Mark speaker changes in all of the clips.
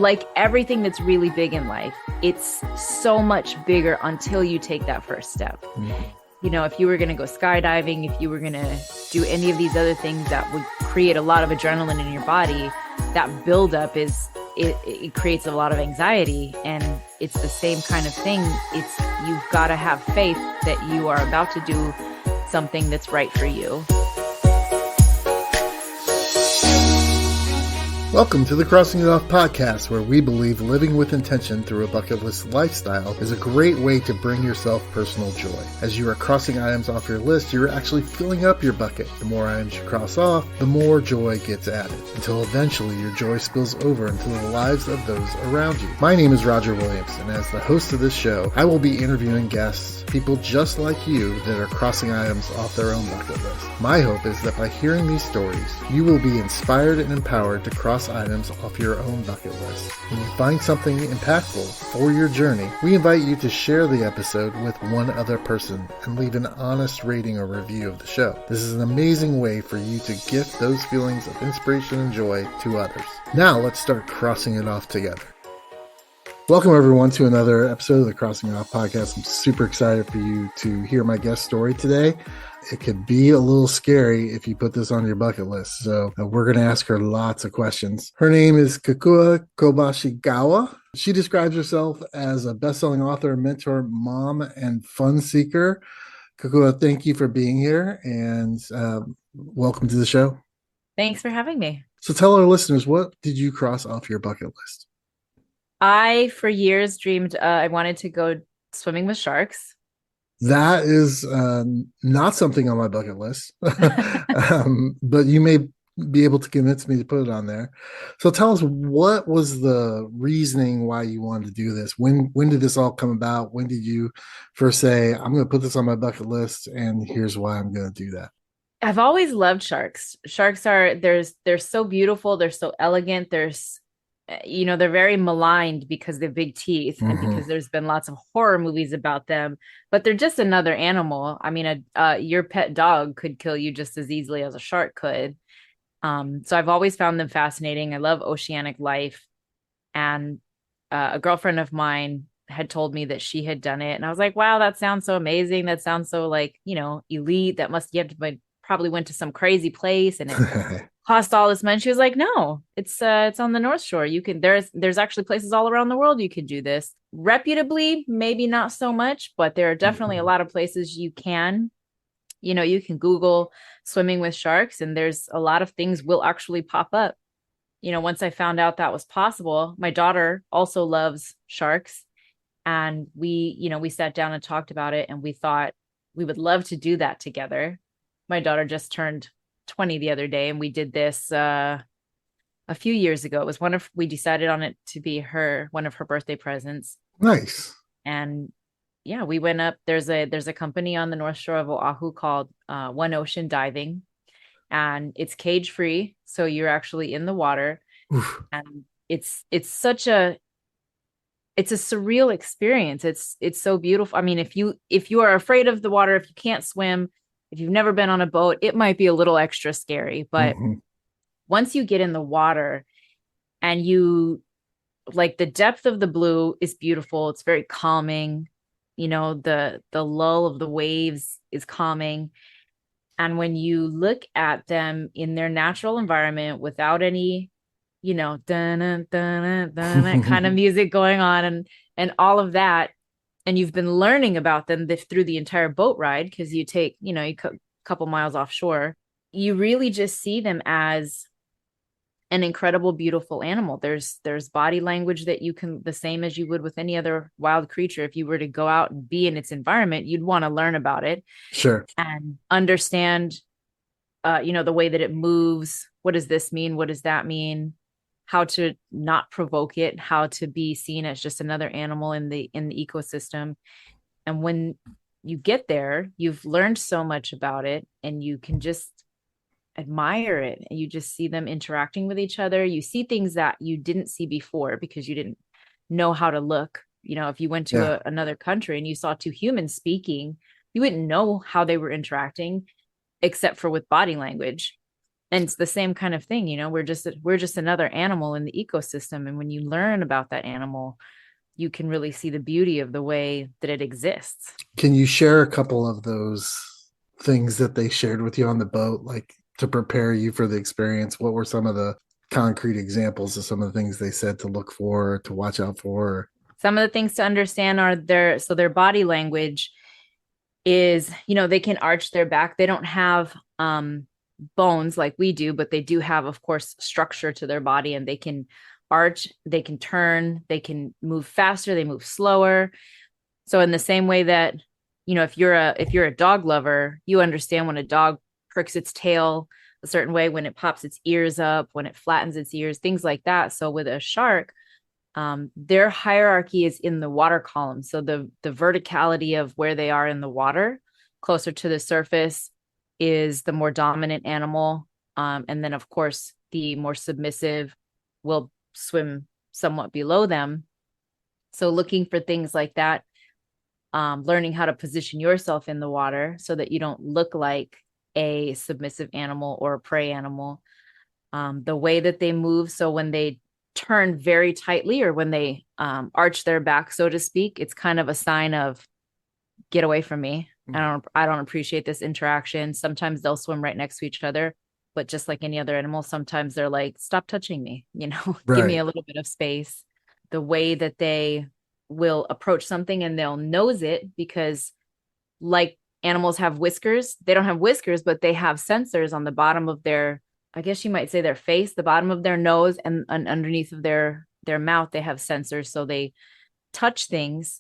Speaker 1: like everything that's really big in life, it's so much bigger until you take that first step.
Speaker 2: Mhm.
Speaker 1: You know, if you were going to go skydiving, if you were going to do any of these other things that would create a lot of adrenaline in your body, that buildup it creates a lot of anxiety. And it's the same kind of thing. You've got to have faith that you are about to do something that's right for you.
Speaker 2: Welcome to the Crossing It Off podcast, where we believe living with intention through a bucket list lifestyle is a great way to bring yourself personal joy. As you are crossing items off your list, you're actually filling up your bucket. The more items you cross off, the more joy gets added, until eventually your joy spills over into the lives of those around you. My name is Roger Williams, and as the host of this show, I will be interviewing guests, people just like you that are crossing items off their own bucket list. My hope is that by hearing these stories, you will be inspired and empowered to cross items off your own bucket list. When you find something impactful for your journey, we invite you to share the episode with one other person and leave an honest rating or review of the show. This is an amazing way for you to gift those feelings of inspiration and joy to others. Now let's start crossing it off together. Welcome everyone to another episode of the Crossing It Off podcast. I'm super excited for you to hear my guest story today. It could be a little scary if you put this on your bucket list. So we're going to ask her lots of questions. Her name is Kekua Kobashigawa. She describes herself as a best-selling author, mentor, mom, and fun seeker. Kekua, thank you for being here and welcome to the show.
Speaker 1: Thanks for having me.
Speaker 2: So tell our listeners, what did you cross off your bucket list?
Speaker 1: I, for years, dreamed I wanted to go swimming with sharks.
Speaker 2: That is not something on my bucket list, but you may be able to convince me to put it on there. So tell us, what was the reasoning why you wanted to do this? When did this all come about? When did you first say, I'm going to put this on my bucket list, and here's why I'm going to do that?
Speaker 1: I've always loved sharks. Sharks they're so beautiful. They're so elegant. They're very maligned because they have big teeth and because there's been lots of horror movies about them, but they're just another animal. I mean, your pet dog could kill you just as easily as a shark could. So I've always found them fascinating. I love oceanic life. And a girlfriend of mine had told me that she had done it. And I was like, wow, that sounds so amazing. That sounds so elite. Probably went to some crazy place and it cost all this money. She was like, no, it's on the North Shore. There's actually places all around the world you can do this reputably, maybe not so much, but there are definitely a lot of places you can Google swimming with sharks and there's a lot of things will actually pop up. Once I found out that was possible, my daughter also loves sharks and we sat down and talked about it and we thought we would love to do that together. My daughter just turned 20 the other day and we did this a few years ago. It was we decided on it to be one of her birthday presents.
Speaker 2: Nice.
Speaker 1: And yeah, we went up. There's a company on the North Shore of Oahu called One Ocean Diving, and it's cage free. So you're actually in the water.
Speaker 2: Oof.
Speaker 1: And it's a surreal experience. It's so beautiful. I mean, if you are afraid of the water, if you can't swim, if you've never been on a boat, it might be a little extra scary, but once you get in the water and the depth of the blue is beautiful. It's very calming. The lull of the waves is calming. And when you look at them in their natural environment without any, dun, kind of music going on and all of that, and you've been learning about them through the entire boat ride, because you take, a couple miles offshore, you really just see them as an incredible, beautiful animal. There's body language that you can, the same as you would with any other wild creature. If you were to go out and be in its environment, you'd want to learn about it.
Speaker 2: Sure.
Speaker 1: And understand, the way that it moves. What does this mean? What does that mean? How to not provoke it, how to be seen as just another animal in the ecosystem. And when you get there, you've learned so much about it and you can just admire it. And you just see them interacting with each other. You see things that you didn't see before because you didn't know how to look. If you went to another country and you saw two humans speaking, you wouldn't know how they were interacting except for with body language. And it's the same kind of thing, we're just another animal in the ecosystem. And when you learn about that animal, you can really see the beauty of the way that it exists.
Speaker 2: Can you share a couple of those things that they shared with you on the boat, like to prepare you for the experience? What were some of the concrete examples of some of the things they said to look for, to watch out for?
Speaker 1: Some of the things to understand are their body language is, they can arch their back. They don't have bones like we do, but they do have, of course, structure to their body, and they can arch, they can turn, they can move faster, they move slower. So in the same way that, if you're a dog lover, you understand when a dog pricks its tail a certain way, when it pops its ears up, when it flattens its ears, things like that. So with a shark, their hierarchy is in the water column. So the verticality of where they are in the water, closer to the surface, is the more dominant animal. And then, of course, the more submissive will swim somewhat below them. So looking for things like that, learning how to position yourself in the water so that you don't look like a submissive animal or a prey animal. The way that they move. So when they turn very tightly, or when they arch their back, so to speak, it's kind of a sign of, get away from me. I don't appreciate this interaction. Sometimes they'll swim right next to each other, but just like any other animal, sometimes they're like, stop touching me, give me
Speaker 2: Right.
Speaker 1: a little bit of space. The way that they will approach something, and they'll nose it, because like animals have whiskers, they don't have whiskers, but they have sensors on the bottom of their, I guess you might say, their face, the bottom of their nose, and underneath of their mouth, they have sensors. So they touch things.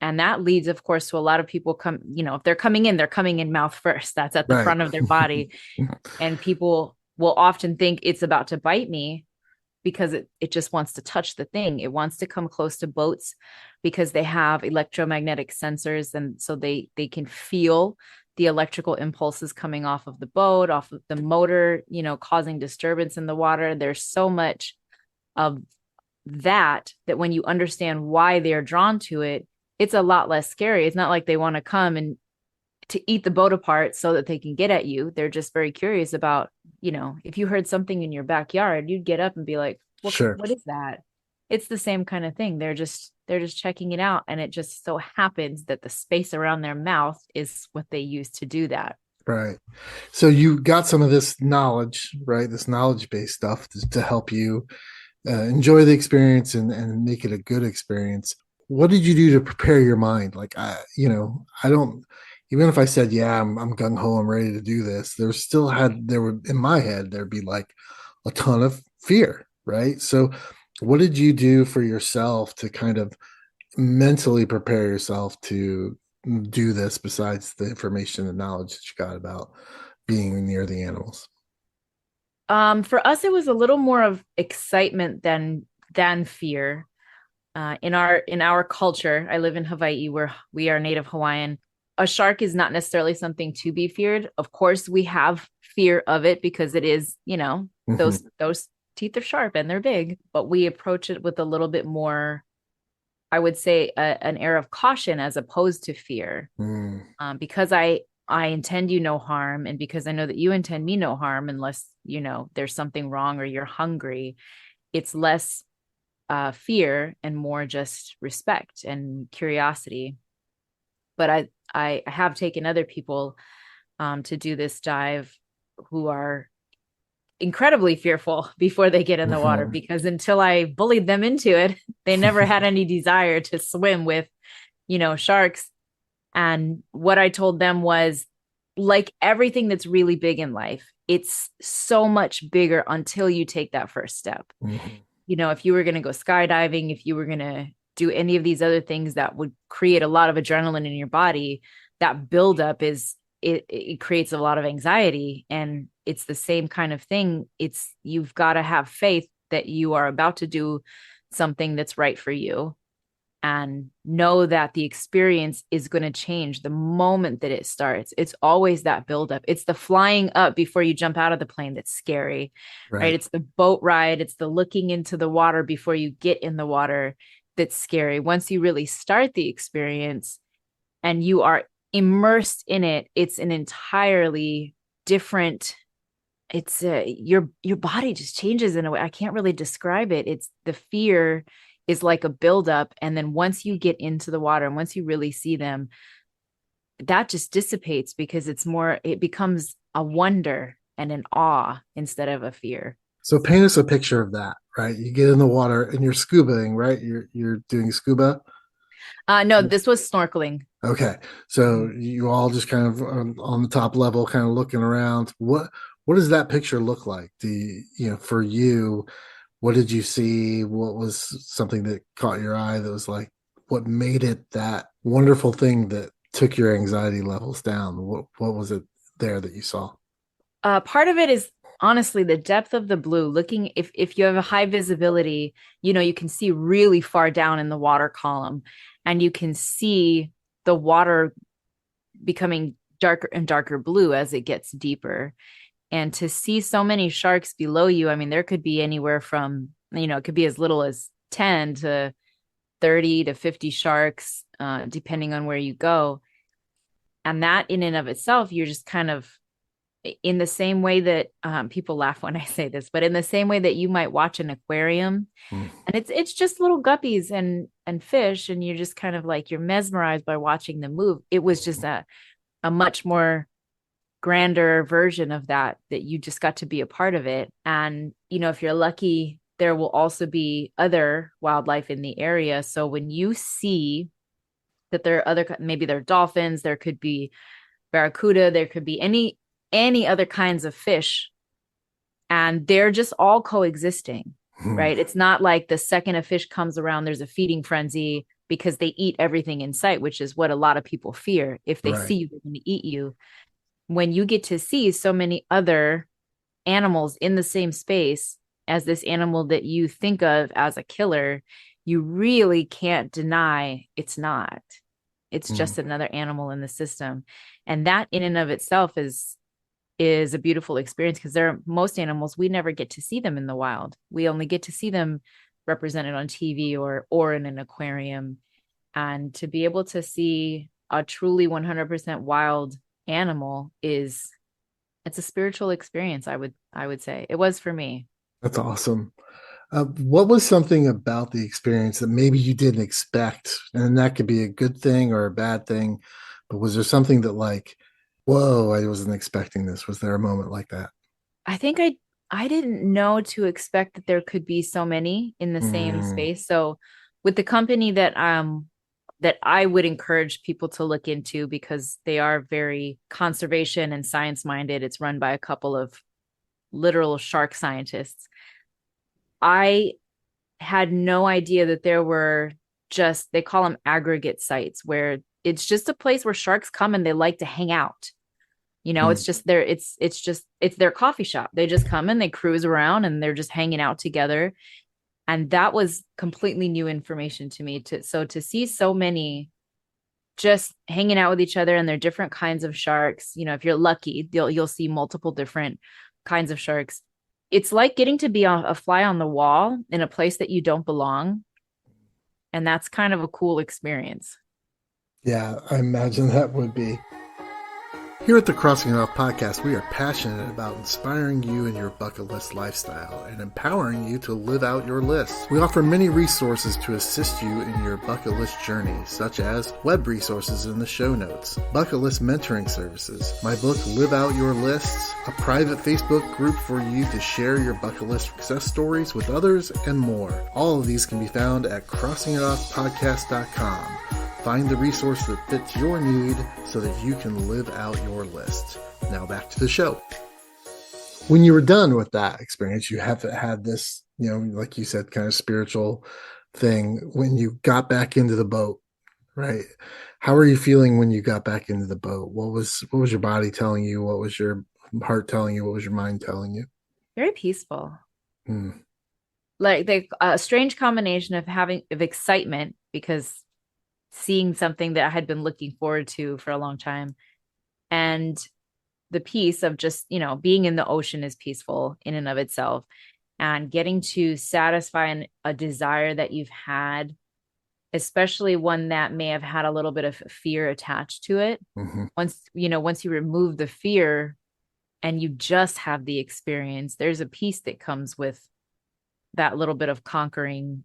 Speaker 1: And that leads, of course, to a lot of people if they're coming in, they're coming in mouth first. That's at the
Speaker 2: Right.
Speaker 1: front of their body. And people will often think it's about to bite me, because it just wants to touch the thing. It wants to come close to boats, because they have electromagnetic sensors. And so they can feel the electrical impulses coming off of the boat, off of the motor, causing disturbance in the water. There's so much of that when you understand why they're drawn to it, it's a lot less scary. It's not like they want to come and to eat the boat apart so that they can get at you. They're just very curious about, if you heard something in your backyard, you'd get up and be like,
Speaker 2: Sure.
Speaker 1: what is that? It's the same kind of thing. They're just checking it out. And it just so happens that the space around their mouth is what they use to do that.
Speaker 2: Right. So you got some of this knowledge, right? This knowledge based stuff to help you enjoy the experience and make it a good experience. What did you do to prepare your mind? Like, I don't, even if I said, yeah, I'm gung ho, I'm ready to do this, there would, in my head, there'd be like a ton of fear, right? So what did you do for yourself to kind of mentally prepare yourself to do this besides the information and knowledge that you got about being near the animals?
Speaker 1: For us, it was a little more of excitement than fear. In our culture, I live in Hawaii, where we are Native Hawaiian. A shark is not necessarily something to be feared. Of course, we have fear of it, because it is,
Speaker 2: Mm-hmm.
Speaker 1: those teeth are sharp and they're big. But we approach it with a little bit more, I would say, an air of caution as opposed to fear.
Speaker 2: Mm,
Speaker 1: Because I intend you no harm, and because I know that you intend me no harm, unless there's something wrong or you're hungry. It's less fear and more just respect and curiosity. But I have taken other people to do this dive, who are incredibly fearful before they get in the water,
Speaker 2: mhm.
Speaker 1: because until I bullied them into it, they never had any desire to swim with, sharks. And what I told them was, like everything that's really big in life, it's so much bigger until you take that first step.
Speaker 2: Mhm.
Speaker 1: If you were going to go skydiving, if you were going to do any of these other things that would create a lot of adrenaline in your body, that buildup it creates a lot of anxiety. And it's the same kind of thing. You've got to have faith that you are about to do something that's right for you, and know that the experience is going to change the moment that it starts. It's always that buildup. It's the flying up before you jump out of the plane that's scary, right?
Speaker 2: Right.
Speaker 1: It's the boat ride. It's the looking into the water before you get in the water that's scary. Once you really start the experience and you are immersed in it, it's an entirely different it's your body just changes in a way I can't really describe it. It's the fear is like a buildup, and then once you get into the water and once you really see them, that just dissipates because it becomes a wonder and an awe instead of a fear.
Speaker 2: So paint us a picture of that, right? You get in the water and you're scubaing, right? You're doing scuba.
Speaker 1: No, this was snorkeling.
Speaker 2: Okay, so you all just kind of on the top level, kind of looking around. What does that picture look like? For you, what did you see? What was something that caught your eye that was like, what made it that wonderful thing that took your anxiety levels down? What was it there that you saw?
Speaker 1: Part of it is honestly the depth of the blue. Looking if you have a high visibility, you can see really far down in the water column, and you can see the water becoming darker and darker blue as it gets deeper. And to see so many sharks below you, I mean, there could be anywhere from, it could be as little as 10 to 30 to 50 sharks, depending on where you go. And that in and of itself, you're just kind of in the same way that people laugh when I say this, but in the same way that you might watch an aquarium
Speaker 2: Mm,
Speaker 1: and it's just little guppies and fish, and you're just kind of like you're mesmerized by watching them move. It was just a much more grander version of that you just got to be a part of it. And if you're lucky, there will also be other wildlife in the area. So when you see that there are other, maybe there are dolphins, there could be barracuda, there could be any other kinds of fish, and they're just all coexisting,
Speaker 2: mm,
Speaker 1: right? It's not like the second a fish comes around there's a feeding frenzy because they eat everything in sight, which is what a lot of people fear. If they
Speaker 2: right.
Speaker 1: see you, they're going to eat you. When you get to see so many other animals in the same space as this animal that you think of as a killer, you really can't deny it's not. It's
Speaker 2: Mm.
Speaker 1: just another animal in the system. And that in and of itself is a beautiful experience because there are most animals we never get to see them in the wild. We only get to see them represented on TV or in an aquarium. And to be able to see a truly 100% wild animal it's a spiritual experience. I would say it was for me.
Speaker 2: That's awesome. What was something about the experience that maybe you didn't expect? And that could be a good thing or a bad thing, but was there something that like, whoa, I wasn't expecting this? Was there a moment like that?
Speaker 1: I think I didn't know to expect that there could be so many in the same
Speaker 2: Mm,
Speaker 1: space. So with the company that I would encourage people to look into because they are very conservation and science minded. It's run by a couple of literal shark scientists. I had no idea that there were just, they call them aggregate sites, where it's just a place where sharks come and they like to hang out. It's
Speaker 2: mm.
Speaker 1: just it's their coffee shop. They just come and they cruise around and they're just hanging out together. And that was completely new information to me. To see so many just hanging out with each other, and they're different kinds of sharks. If you're lucky, you'll see multiple different kinds of sharks. It's like getting to be a fly on the wall in a place that you don't belong, and that's kind of a cool experience.
Speaker 2: Yeah, I imagine that would be. Here at the Crossing It Off podcast, we are passionate about inspiring you in your bucket list lifestyle and empowering you to live out your list. We offer many resources to assist you in your bucket list journey, such as web resources in the show notes, bucket list mentoring services, my book Live Out Your Lists, a private Facebook group for you to share your bucket list success stories with others, and more. All of these can be found at crossingitoffpodcast.com. Find the resource that fits your need so that you can live out your list. Now back to the show. When you were done with that experience, you have had this, like you said, kind of spiritual thing. When you got back into the boat, right? How are you feeling when you got back into the boat? What was your body telling you? What was your heart telling you? What was your mind telling you?
Speaker 1: Very peaceful.
Speaker 2: Hmm.
Speaker 1: Like a strange combination of excitement because seeing something that I had been looking forward to for a long time, and the peace of just, being in the ocean is peaceful in and of itself, and getting to satisfy a desire that you've had, especially one that may have had a little bit of fear attached to it.
Speaker 2: Mm-hmm.
Speaker 1: Once you remove the fear, and you just have the experience, there's a peace that comes with that little bit of conquering,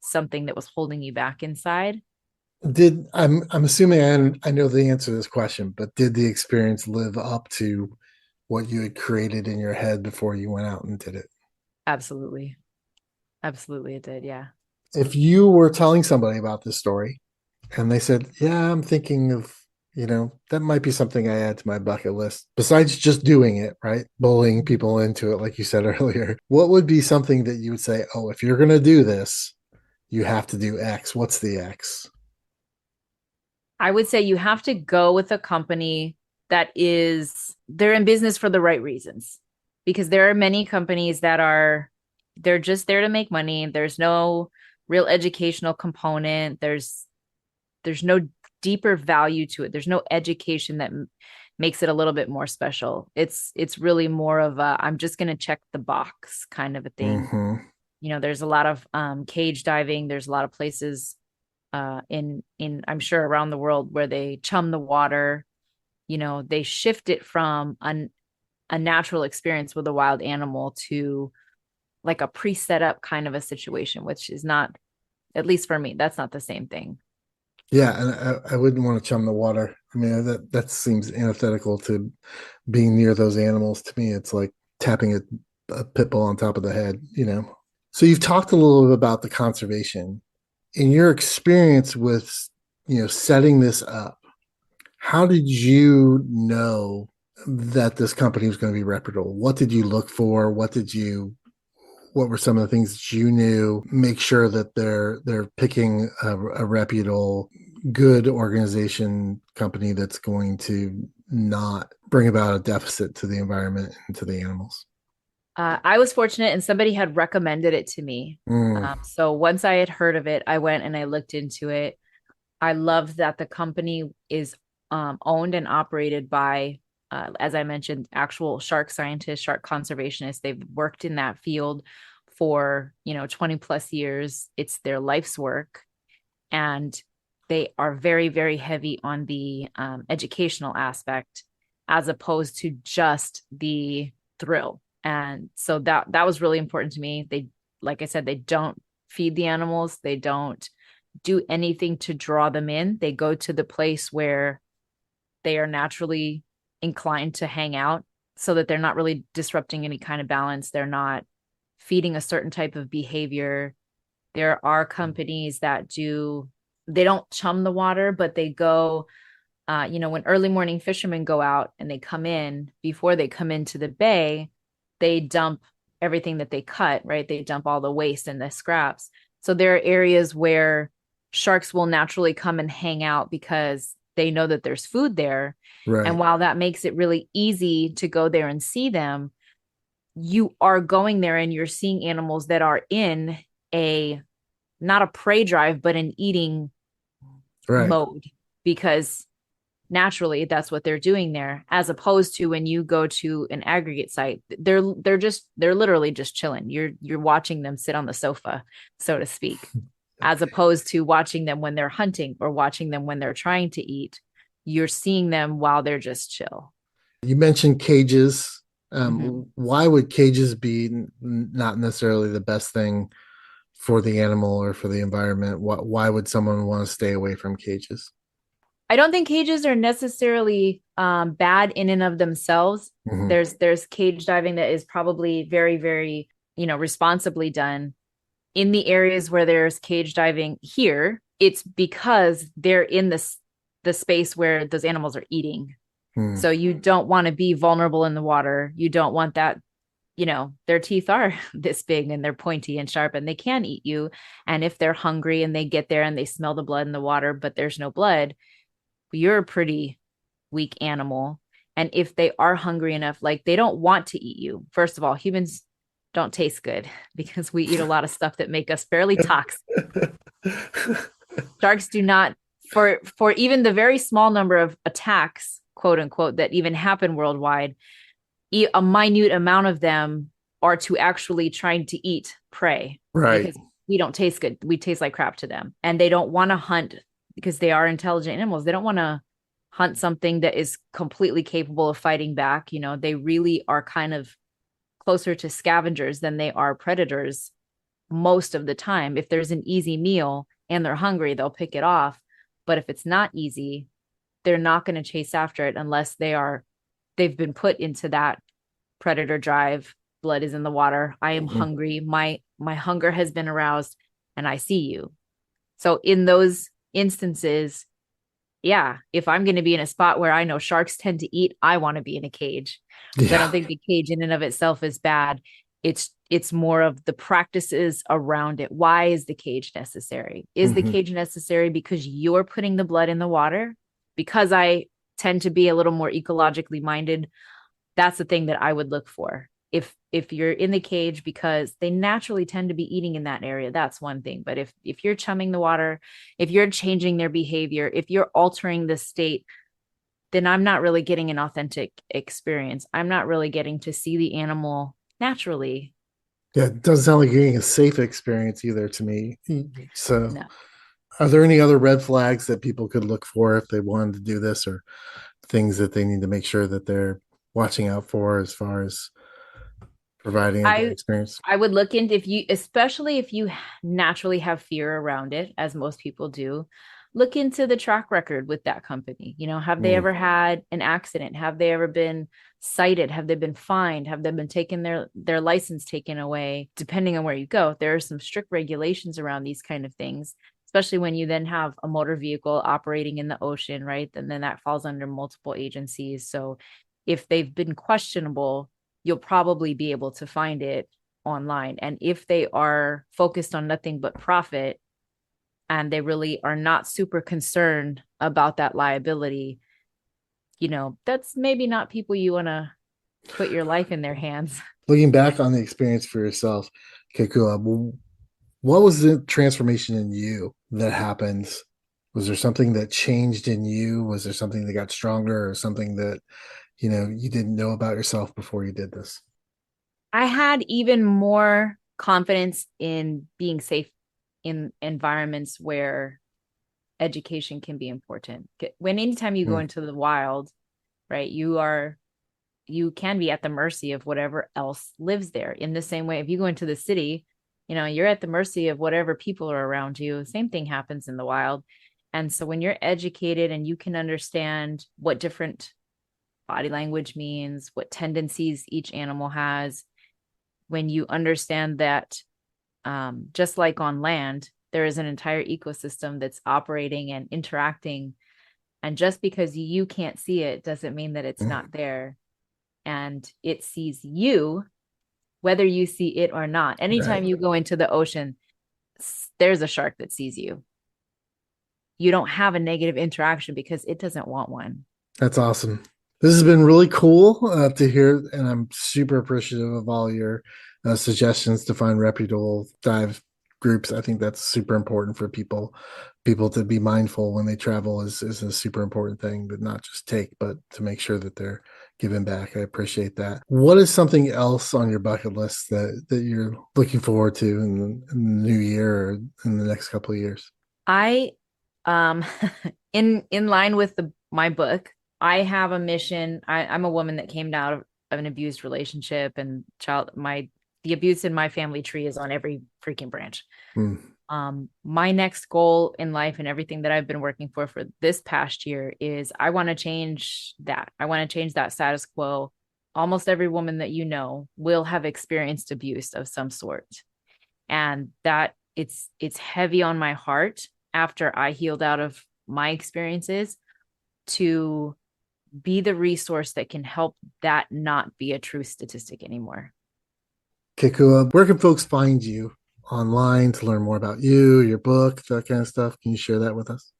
Speaker 1: something that was holding you back inside.
Speaker 2: I'm assuming I know the answer to this question, but did the experience live up to what you had created in your head before you went out and did it?
Speaker 1: Absolutely. Absolutely, it did. Yeah.
Speaker 2: If you were telling somebody about this story and they said, "Yeah, I'm thinking of, that might be something I add to my bucket list, besides just doing it, right? Bullying people into it, like you said earlier." What would be something that you would say, "Oh, if you're going to do this, you have to do X." What's the X?
Speaker 1: I would say you have to go with a company they're in business for the right reasons, because there are many companies they're just there to make money. There's no real educational component. There's no deeper value to it. There's no education that makes it a little bit more special. It's really more of a, I'm just going to check the box kind of a thing.
Speaker 2: Mm-hmm.
Speaker 1: There's a lot of cage diving. There's a lot of places in I'm sure around the world where they chum the water. They shift it from a natural experience with a wild animal to like a pre-set up kind of a situation, which is not, at least for me, that's not the same thing.
Speaker 2: Yeah, and I wouldn't want to chum the water. I mean, that seems antithetical to being near those animals. To me, it's like tapping a pit bull on top of the head. So you've talked a little bit about the conservation. In your experience with, setting this up, how did you know that this company was going to be reputable? What did you look for? What were some of the things that you knew? Make sure that they're picking a reputable, good organization company that's going to not bring about a deficit to the environment and to the animals.
Speaker 1: I was fortunate and somebody had recommended it to me.
Speaker 2: Mm,
Speaker 1: So once I had heard of it, I went and I looked into it. I love that the company is owned and operated by, as I mentioned, actual shark scientists, shark conservationists. They've worked in that field for 20 plus years. It's their life's work, and they are very, very heavy on the educational aspect as opposed to just the thrill. And so that was really important to me. They, like I said, they don't feed the animals. They don't do anything to draw them in. They go to the place where they are naturally inclined to hang out, so that they're not really disrupting any kind of balance. They're not feeding a certain type of behavior. There are companies they don't chum the water, but they go, when early morning fishermen go out and they come in, before they come into the bay, they dump everything that they cut, right? They dump all the waste and the scraps. So there are areas where sharks will naturally come and hang out because they know that there's food there. And
Speaker 2: right,
Speaker 1: while that makes it really easy to go there and see them, you are going there and you're seeing animals that are in a, not a prey drive, but an eating
Speaker 2: right.
Speaker 1: mode, because naturally that's what they're doing there, as opposed to when you go to an aggregate site, they're literally just chilling. You're watching them sit on the sofa, so to speak, as opposed to watching them when they're hunting or watching them when they're trying to eat. You're seeing them while they're just chill.
Speaker 2: You mentioned cages.
Speaker 1: Mm-hmm.
Speaker 2: Why would cages be not necessarily the best thing for the animal or for the environment? Why would someone want to stay away from cages?
Speaker 1: I don't think cages are necessarily bad in and of themselves.
Speaker 2: Hmm.
Speaker 1: There's cage diving that is probably very, very, responsibly done. In the areas where there's cage diving here, it's because they're in the space where those animals are eating.
Speaker 2: Hmm.
Speaker 1: So you don't want to be vulnerable in the water. You don't want that, their teeth are this big and they're pointy and sharp and they can eat you. And if they're hungry and they get there and they smell the blood in the water, but there's no blood, you're a pretty weak animal. And if they are hungry enough, like, they don't want to eat you. First of all, humans don't taste good because we eat a lot of stuff that make us fairly toxic. Sharks do not, for even the very small number of attacks, quote unquote, that even happen worldwide, a minute amount of them are to actually trying to eat prey,
Speaker 2: Right.
Speaker 1: because we don't taste good. We taste like crap to them. And they don't want to hunt because they are intelligent animals. They don't want to hunt something that is completely capable of fighting back. They really are kind of closer to scavengers than they are predators most of the time. If there's an easy meal and they're hungry, they'll pick it off. But if it's not easy, they're not going to chase after it unless they've been put into that predator drive. Blood is in the water. I am hungry. My hunger has been aroused and I see you. So in those instances, yeah, if I'm going to be in a spot where I know sharks tend to eat, I want to be in a cage. Because I don't think the cage in and of itself is bad. It's more of the practices around it. Why is the cage necessary? Is the cage necessary because you're putting the blood in the water? Because I tend to be a little more ecologically minded, that's the thing that I would look for. If you're in the cage because they naturally tend to be eating in that area, that's one thing. But if you're chumming the water, if you're changing their behavior, if you're altering the state, then I'm not really getting an authentic experience. I'm not really getting to see the animal naturally.
Speaker 2: Yeah, it doesn't sound like you're getting a safe experience either to me. So,
Speaker 1: No.
Speaker 2: are there any other red flags that people could look for if they wanted to do this, or things that they need to make sure that they're watching out for as far as providing a good
Speaker 1: I
Speaker 2: experience?
Speaker 1: I would look into, if you, especially if you naturally have fear around it, as most people do, look into the track record with that company. Have they
Speaker 2: Mm.
Speaker 1: ever had an accident? Have they ever been cited? Have they been fined? Have they been taken their license taken away? Depending on where you go, there are some strict regulations around these kind of things, especially when you then have a motor vehicle operating in the ocean, right? And then that falls under multiple agencies. So if they've been questionable, you'll probably be able to find it online. And if they are focused on nothing but profit and they really are not super concerned about that liability, that's maybe not people you want to put your life in their hands.
Speaker 2: Looking back on the experience for yourself, Kekua, what was the transformation in you that happened? Was there something that changed in you? Was there something that got stronger, or something that you didn't know about yourself before you did this?
Speaker 1: I had even more confidence in being safe in environments where education can be important. When anytime you go
Speaker 2: Mm.
Speaker 1: into the wild, right, you can be at the mercy of whatever else lives there. In the same way, if you go into the city, you're at the mercy of whatever people are around you. Same thing happens in the wild. And so when you're educated and you can understand what different body language means, what tendencies each animal has, when you understand that, just like on land, there is an entire ecosystem that's operating and interacting. And just because you can't see it doesn't mean that it's
Speaker 2: Mm.
Speaker 1: not there. And it sees you, whether you see it or not. Anytime
Speaker 2: Right.
Speaker 1: you go into the ocean, there's a shark that sees you. You don't have a negative interaction because it doesn't want one.
Speaker 2: That's awesome. This has been really cool to hear, and I'm super appreciative of all your suggestions to find reputable dive groups. I think that's super important for people to be mindful when they travel is a super important thing, to not just take, but to make sure that they're giving back. I appreciate that. What is something else on your bucket list that you're looking forward to in the new year or in the next couple of years?
Speaker 1: I um in line with my book, I have a mission. I'm a woman that came out of an abused relationship, and the abuse in my family tree is on every freaking branch.
Speaker 2: Mm.
Speaker 1: My next goal in life and everything that I've been working for this past year is I want to change that. I want to change that status quo. Almost every woman that will have experienced abuse of some sort. And that it's heavy on my heart after I healed out of my experiences to be the resource that can help that not be a true statistic anymore.
Speaker 2: Kekua, where can folks find you online to learn more about you, your book, that kind of stuff? Can you share that with us?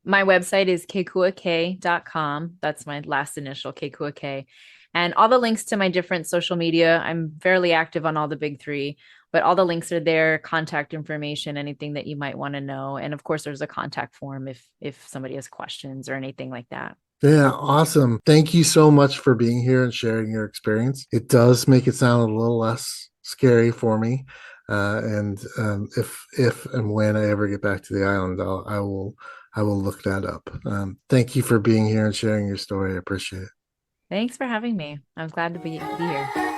Speaker 1: My website is kekuak.com. That's my last initial, Kekuak. And all the links to my different social media, I'm fairly active on all the big three, but all the links are there, contact information, anything that you might want to know. And of course, there's a contact form if somebody has questions or anything like that.
Speaker 2: Yeah, awesome. Thank you so much for being here and sharing your experience. It does make it sound a little less scary for me. And if and when I ever get back to the island, I will look that up. Thank you for being here and sharing your story. I appreciate it.
Speaker 1: Thanks for having me. I'm glad to be here.